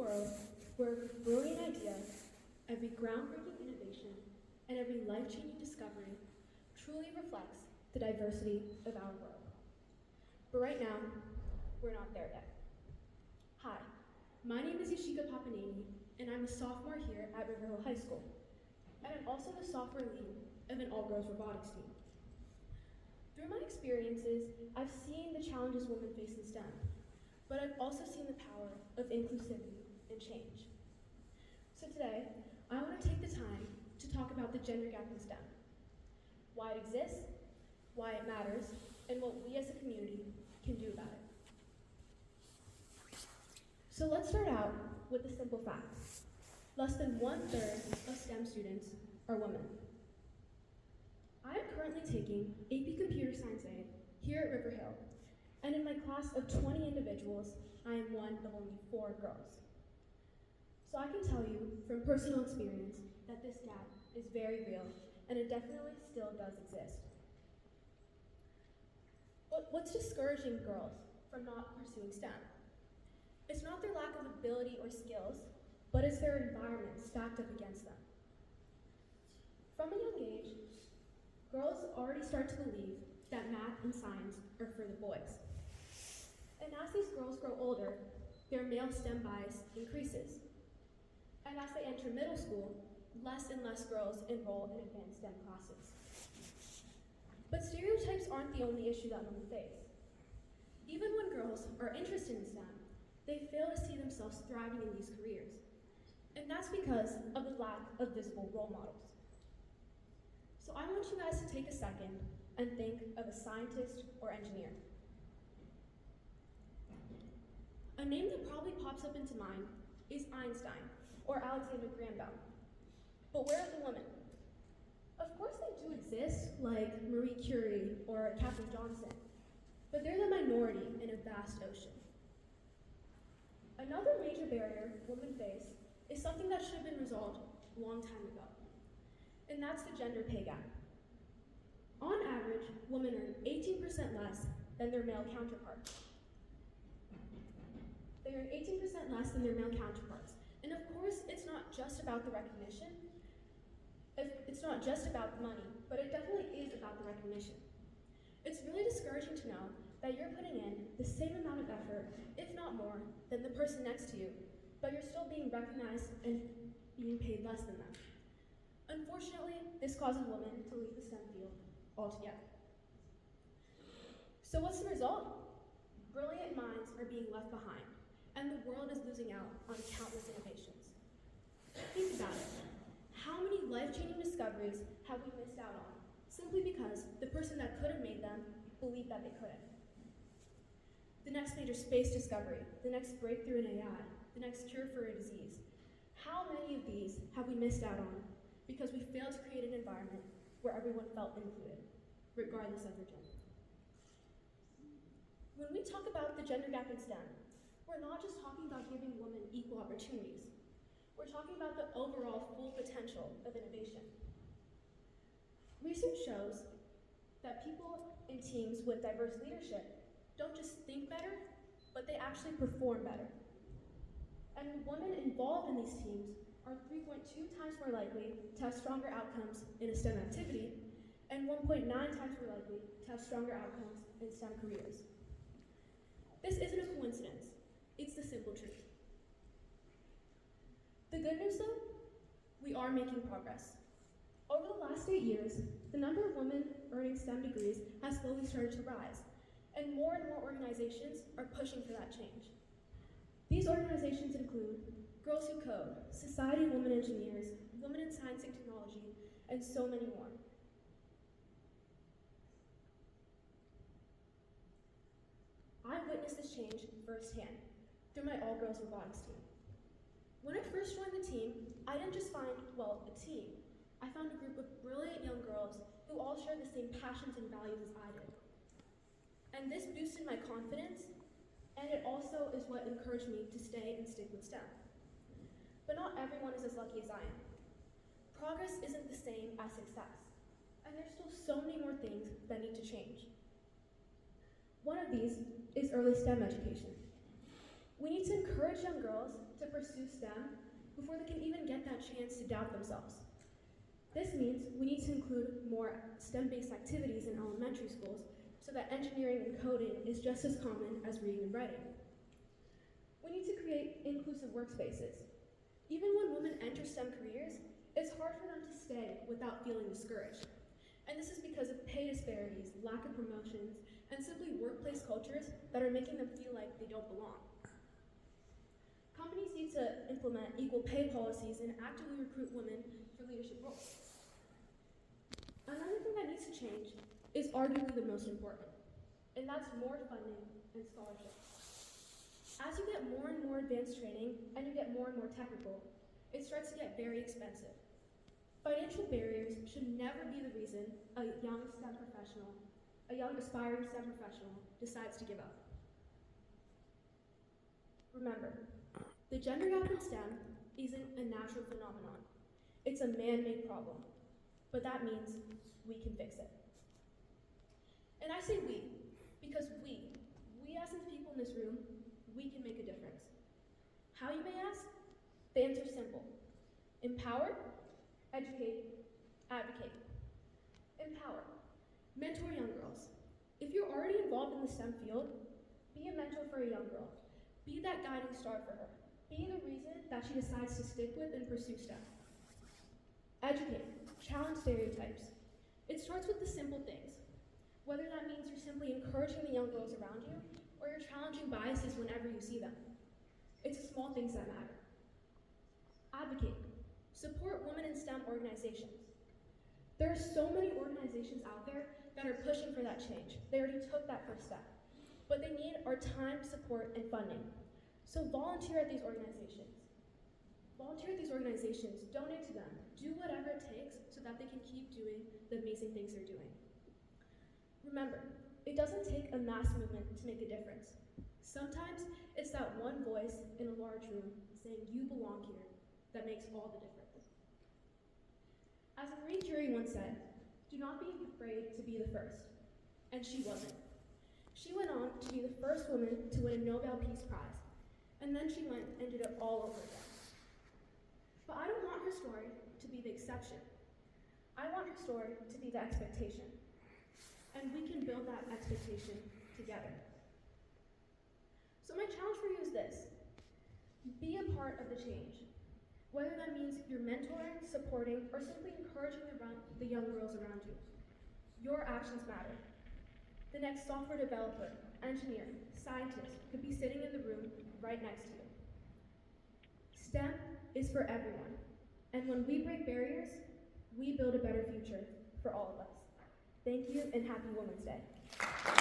world where every brilliant idea, every groundbreaking innovation, and every life-changing discovery truly reflects the diversity of our world. But right now, we're not there yet. Hi, my name is Yashica Papineni, and I'm a sophomore here at River Hill High School. And I'm also the software lead of an all-girls robotics team. Through my experiences, I've seen the challenges women face in STEM, but I've also seen the power of inclusivity and change. So today, I want to take the time to talk about the gender gap in STEM, why it exists, why it matters, and what we as a community can do about it. So let's start out with the simple facts. Less than 1/3 of STEM students are women. I am currently taking AP Computer Science A here at River Hill, and in my class of 20 individuals, I am one of only 4 girls. So I can tell you from personal experience that this gap is very real, and it definitely still does exist. But what's discouraging girls from not pursuing STEM? It's not their lack of ability or skills, but it's their environment stacked up against them. From a young age, girls already start to believe that math and science are for the boys. And as these girls grow older, their male STEM bias increases. And as they enter middle school, less and less girls enroll in advanced STEM classes. But stereotypes aren't the only issue that women face. Even when girls are interested in STEM, they fail to see themselves thriving in these careers. And that's because of the lack of visible role models. So I want you guys to take a second and think of a scientist or engineer. A name that probably pops up into mind is Einstein or Alexander Graham Bell. But where are the women? Of course they do exist, like Marie Curie or Katherine Johnson, but they're the minority in a vast ocean. Another major barrier women face is something that should have been resolved a long time ago, and that's the gender pay gap. On average, women earn 18% less than their male counterparts. They earn 18% less than their male counterparts. And of course, it's not just about the recognition. It's not just about the money, but it definitely is about the recognition. It's really discouraging to know that you're putting in the same amount of effort, if not more, than the person next to you, but you're still being recognized and being paid less than them. Unfortunately, this causes women to leave the STEM field altogether. So what's the result? Brilliant minds are being left behind, and the world is losing out on countless innovations. Think about it. How many life-changing discoveries have we missed out on simply because the person that could have made them believed that they couldn't? The next major space discovery, the next breakthrough in AI, the next cure for a disease. How many of these have we missed out on because we failed to create an environment where everyone felt included, regardless of their gender? When we talk about the gender gap in STEM, we're not just talking about giving women equal opportunities. We're talking about the overall full potential of innovation. Research shows that people in teams with diverse leadership don't just think better, but they actually perform better. And women involved in these teams are 3.2 times more likely to have stronger outcomes in a STEM activity, and 1.9 times more likely to have stronger outcomes in STEM careers. This isn't a coincidence, it's the simple truth. The good news though, we are making progress. Over the last 8 years, the number of women earning STEM degrees has slowly started to rise, and more organizations are pushing for that change. These organizations include Girls Who Code, Society of Women Engineers, Women in Science and Technology, and so many more. I've witnessed this change firsthand through my all-girls robotics team. When I first joined the team, I didn't just find, a team. I found a group of brilliant young girls who all shared the same passions and values as I did. And this boosted my confidence, and it also is what encouraged me to stay and stick with STEM. But not everyone is as lucky as I am. Progress isn't the same as success, and there's still so many more things that need to change. One of these is early STEM education. We need to encourage young girls to pursue STEM before they can even get that chance to doubt themselves. This means we need to include more STEM-based activities in elementary schools so that engineering and coding is just as common as reading and writing. We need to create inclusive workspaces. Even when women enter STEM careers, it's hard for them to stay without feeling discouraged. And this is because of pay disparities, lack of promotions, and simply workplace cultures that are making them feel like they don't belong. Companies need to implement equal pay policies and actively recruit women for leadership roles. Another thing that needs to change is arguably the most important, and that's more funding and scholarships. As you get more and more advanced training and you get more and more technical, it starts to get very expensive. Financial barriers should never be the reason a young aspiring STEM professional decides to give up. Remember, the gender gap in STEM isn't a natural phenomenon. It's a man-made problem, but that means we can fix it. And I say we, because we as in people in this room, we can make a difference. How, you may ask? The answer's simple. Empower, educate, advocate. Empower. Mentor young girls. If you're already involved in the STEM field, be a mentor for a young girl. Be that guiding star for her. Be the reason that she decides to stick with and pursue STEM. Educate. Challenge stereotypes. It starts with the simple things. Whether that means you're simply encouraging the young girls around you, or you're challenging biases whenever you see them. It's the small things that matter. Advocate. Support women in STEM organizations. There are so many organizations out there that are pushing for that change. They already took that first step. But they need our time, support, and funding. So volunteer at these organizations. Volunteer at these organizations, donate to them, do whatever it takes so that they can keep doing the amazing things they're doing. Remember, it doesn't take a mass movement to make a difference. Sometimes it's that one voice in a large room saying you belong here that makes all the difference. As Marie Curie once said, do not be afraid to be the first. And she wasn't. She went on to be the first woman to win a Nobel Peace Prize, and then she went and did it all over again. But I don't want her story to be the exception. I want her story to be the expectation. And we can build that expectation together. So my challenge for you is this. Be a part of the change. Whether that means you're mentoring, supporting, or simply encouraging the young girls around you. Your actions matter. The next software developer, engineer, scientist could be sitting in the room right next to you. STEM is for everyone. And when we break barriers, we build a better future for all of us. Thank you, and happy Women's Day.